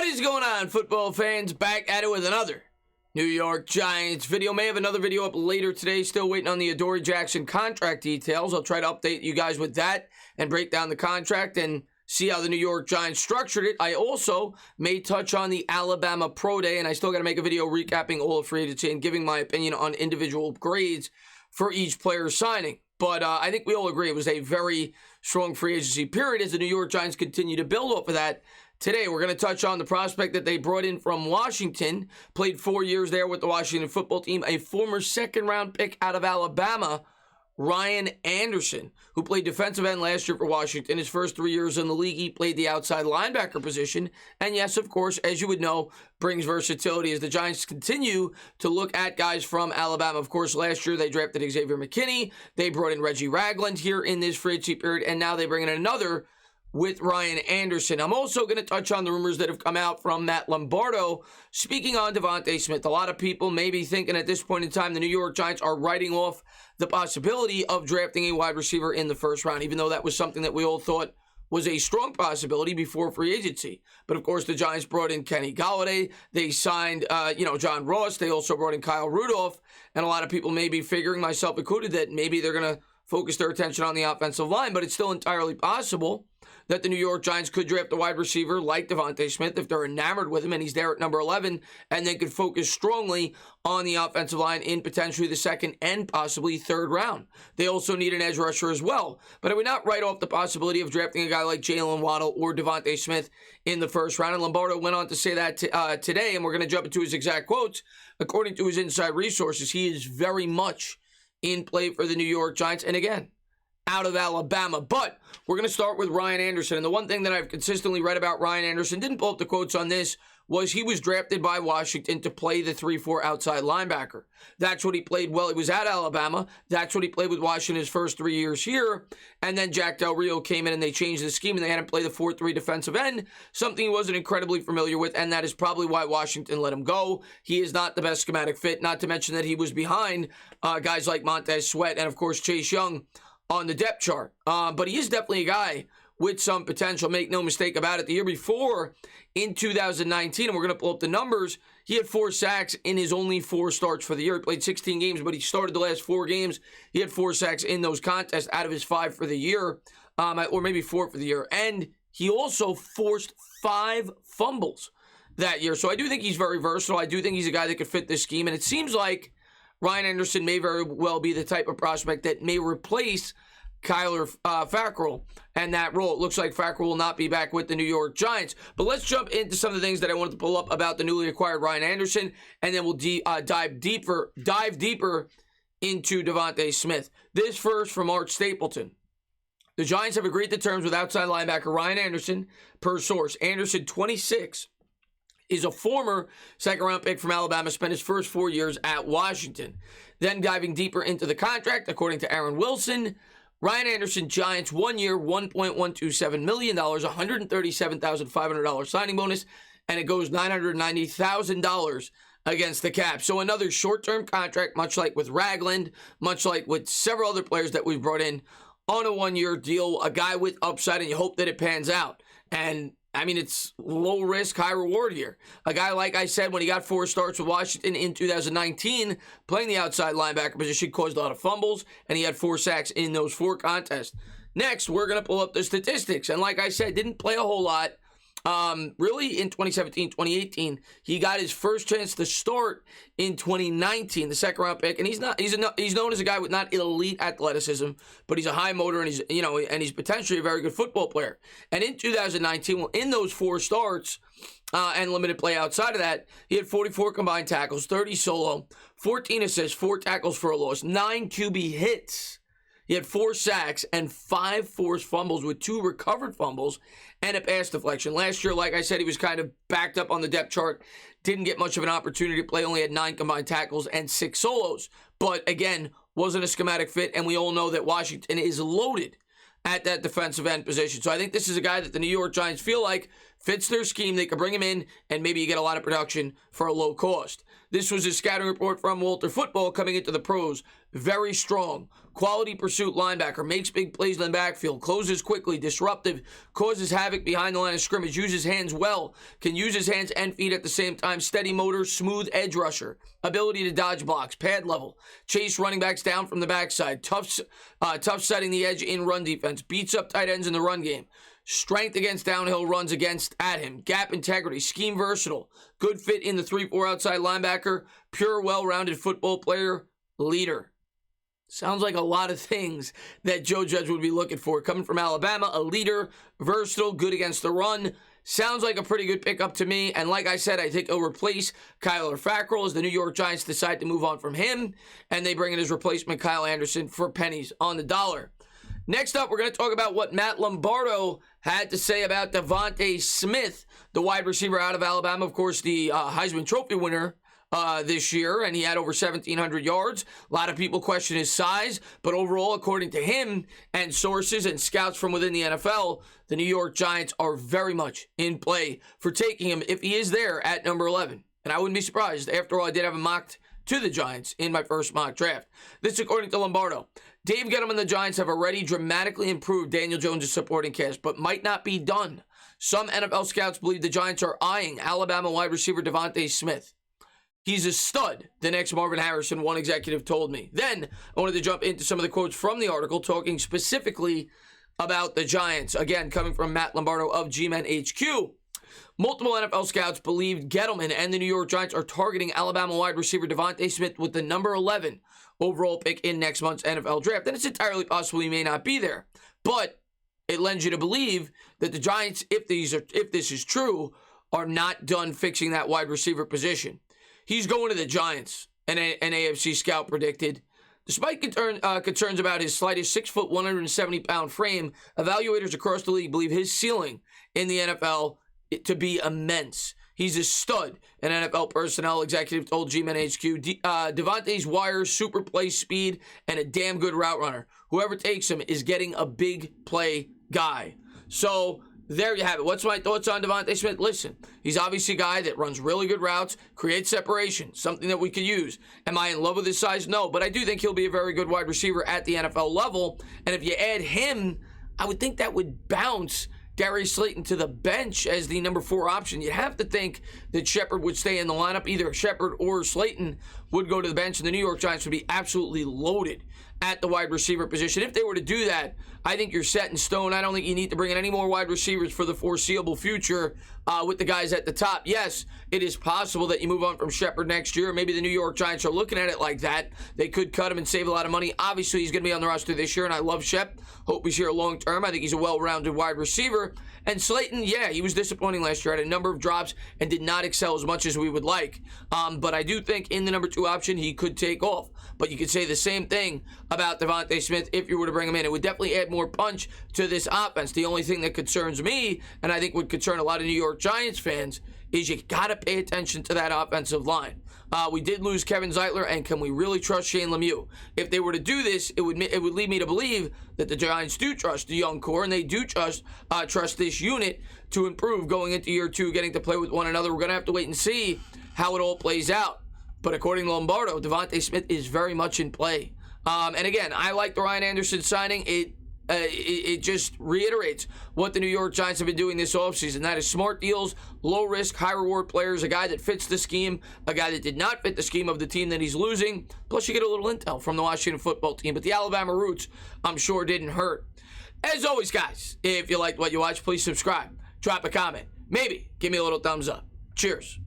What is going on, football fans? Back at it with another New York Giants video. May have another video up later today. Still waiting on the Adoree Jackson contract details. I'll try to update you guys with that and break down the contract and see how the New York Giants structured it. I also may touch on the Alabama Pro Day, and I still got to make a video recapping all of free agency and giving my opinion on individual grades for each player signing. But I think we all agree it was a very strong free agency period as the New York Giants continue to build off of that. Today, we're going to touch on the prospect that they brought in from Washington, played 4 years there with the Washington football team, a former second-round pick out of Alabama, Ryan Anderson, who played defensive end last year for Washington. His first 3 years in the league, he played the outside linebacker position. And yes, of course, as you would know, brings versatility as the Giants continue to look at guys from Alabama. Of course, last year they drafted Xavier McKinney. They brought in Reggie Ragland here in this free agency period, and now they bring in another with Ryan Anderson. I'm also going to touch on the rumors that have come out from Matt Lombardo speaking on Devonta Smith. A lot of people may be thinking at this point in time the New York Giants are writing off the possibility of drafting a wide receiver in the first round, even though that was something that we all thought was a strong possibility before free agency. But of course, the Giants brought in Kenny Golladay. They signed, John Ross. They also brought in Kyle Rudolph. And a lot of people may be figuring, myself included, that maybe they're going to focus their attention on the offensive line, but it's still entirely possible that the New York Giants could draft a wide receiver like Devonta Smith if they're enamored with him and he's there at number 11, and they could focus strongly on the offensive line in potentially the second and possibly third round. They also need an edge rusher as well, but I would not write off the possibility of drafting a guy like Jalen Waddle or Devonta Smith in the first round. And Lombardo went on to say that today, and we're going to jump into his exact quotes. According to his inside resources, he is very much in play for the New York Giants, and again, out of Alabama. But we're going to start with Ryan Anderson. And the one thing that I've consistently read about Ryan Anderson, didn't pull up the quotes on this, was he was drafted by Washington to play the 3-4 outside linebacker. That's what he played well. He was at Alabama. That's what he played with Washington his first 3 years here. And then Jack Del Rio came in and they changed the scheme and they had him play the 4-3 defensive end, something he wasn't incredibly familiar with, and that is probably why Washington let him go. He is not the best schematic fit, not to mention that he was behind guys like Montez Sweat and, of course, Chase Young on the depth chart. But he is definitely a guy with some potential. Make no mistake about it. The year before, in 2019, and we're going to pull up the numbers, he had 4 sacks in his only 4 starts for the year. He played 16 games, but he started the last 4 games. He had 4 sacks in those contests out of his 5 for the year, or maybe 4 for the year. And he also forced 5 fumbles that year. So I do think he's very versatile. I do think he's a guy that could fit this scheme. And it seems like Ryan Anderson may very well be the type of prospect that may replace Kyler Fackrell and that role. It looks like Fackrell will not be back with the New York Giants. But let's jump into some of the things that I wanted to pull up about the newly acquired Ryan Anderson, and then we'll dive deeper into Devonta Smith. This first from Art Stapleton. The Giants have agreed to terms with outside linebacker Ryan Anderson per source. Anderson, 26, is a former second-round pick from Alabama, spent his first 4 years at Washington. Then diving deeper into the contract, according to Aaron Wilson, Ryan Anderson, Giants, 1 year, $1.127 million, $137,500 signing bonus, and it goes $990,000 against the cap. So another short-term contract, much like with Ragland, much like with several other players that we've brought in on a 1-year deal, a guy with upside, and you hope that it pans out. And I mean, it's low risk, high reward here. A guy, like I said, when he got 4 starts with Washington in 2019, playing the outside linebacker position, caused a lot of fumbles, and he had 4 sacks in those 4 contests. Next, we're going to pull up the statistics. And like I said, didn't play a whole lot. Really, in 2017, 2018, he got his first chance to start in 2019, the second-round pick, and he's known as a guy with not elite athleticism, but he's a high motor, and he's potentially a very good football player. And in 2019, in those 4 starts and limited play outside of that, he had 44 combined tackles, 30 solo, 14 assists, 4 tackles for a loss, 9 QB hits. He had 4 sacks and 5 forced fumbles with 2 recovered fumbles and a pass deflection. Last year, like I said, he was kind of backed up on the depth chart. Didn't get much of an opportunity to play. Only had 9 combined tackles and 6 solos. But again, wasn't a schematic fit. And we all know that Washington is loaded at that defensive end position. So I think this is a guy that the New York Giants feel like fits their scheme. They could bring him in and maybe you get a lot of production for a low cost. This was a scouting report from Walter Football coming into the pros. Very strong. Quality pursuit linebacker. Makes big plays in the backfield. Closes quickly. Disruptive. Causes havoc behind the line of scrimmage. Uses hands well. Can use his hands and feet at the same time. Steady motor. Smooth edge rusher. Ability to dodge blocks. Pad level. Chase running backs down from the backside. Tough setting the edge in run defense. Beats up tight ends in the run game. Strength against downhill runs at him. Gap integrity. Scheme versatile. Good fit in the 3-4 outside linebacker. Pure, well-rounded football player. Leader. Sounds like a lot of things that Joe Judge would be looking for. Coming from Alabama, a leader, versatile, good against the run. Sounds like a pretty good pickup to me. And like I said, I think he'll replace Kyler Fackrell as the New York Giants decide to move on from him. And they bring in his replacement, Kyle Anderson, for pennies on the dollar. Next up, we're going to talk about what Matt Lombardo had to say about Devonta Smith, the wide receiver out of Alabama. Of course, the Heisman Trophy winner this year, and he had over 1,700 yards. A lot of people question his size, but overall, according to him and sources and scouts from within the NFL, the New York Giants are very much in play for taking him if he is there at number 11. And I wouldn't be surprised. After all, I did have him mocked to the Giants in my first mock draft. This according to Lombardo. Dave Gettleman and the Giants have already dramatically improved Daniel Jones' supporting cast, but might not be done. Some NFL scouts believe the Giants are eyeing Alabama wide receiver Devonta Smith. He's a stud, the next Marvin Harrison, one executive told me. Then, I wanted to jump into some of the quotes from the article, talking specifically about the Giants. Again, coming from Matt Lombardo of G-Men HQ. Multiple NFL scouts believe Gettleman and the New York Giants are targeting Alabama wide receiver Devonta Smith with the number 11 overall pick in next month's NFL draft. And it's entirely possible he may not be there. But it lends you to believe that the Giants, if this is true, are not done fixing that wide receiver position. He's going to the Giants, an AFC scout predicted. Despite concerns about his slightest 6 foot, 170-pound frame, evaluators across the league believe his ceiling in the NFL to be immense. He's a stud, an NFL personnel executive told G-Men HQ. Devontae's wires, super play speed, and a damn good route runner. Whoever takes him is getting a big play guy. So there you have it. What's my thoughts on Devonta Smith? Listen, he's obviously a guy that runs really good routes, creates separation, something that we could use. Am I in love with his size? No, but I do think he'll be a very good wide receiver at the NFL level. And if you add him, I would think that would bounce Darius Slayton to the bench as the number 4 option. You'd have to think that Shepard would stay in the lineup. Either Shepard or Slayton would go to the bench, and the New York Giants would be absolutely loaded at the wide receiver position. If they were to do that, I think you're set in stone. I don't think you need to bring in any more wide receivers for the foreseeable future with the guys at the top. Yes, it is possible that you move on from Shepard next year. Maybe the New York Giants are looking at it like that. They could cut him and save a lot of money. Obviously, he's going to be on the roster this year, and I love Shep. Hope he's here long term. I think he's a well-rounded wide receiver. And Slayton, yeah, he was disappointing last year. Had a number of drops and did not excel as much as we would like. But I do think in the number 2 option, he could take off. But you could say the same thing about Devonta Smith if you were to bring him in. It would definitely add more punch to this offense. The only thing that concerns me, and I think would concern a lot of New York Giants fans, is you got to pay attention to that offensive line. We did lose Kevin Zeitler, and can we really trust Shane Lemieux? If they were to do this, it would lead me to believe that the Giants do trust the young core, and they do trust this unit to improve going into year 2, getting to play with one another. We're going to have to wait and see how it all plays out. But according to Lombardo, Devonta Smith is very much in play. And again, I like the Ryan Anderson signing. It just reiterates what the New York Giants have been doing this offseason. That is smart deals, low risk, high reward players, a guy that fits the scheme, a guy that did not fit the scheme of the team that he's losing. Plus, you get a little intel from the Washington football team. But the Alabama roots, I'm sure, didn't hurt. As always, guys, if you liked what you watched, please subscribe, drop a comment, maybe give me a little thumbs up. Cheers.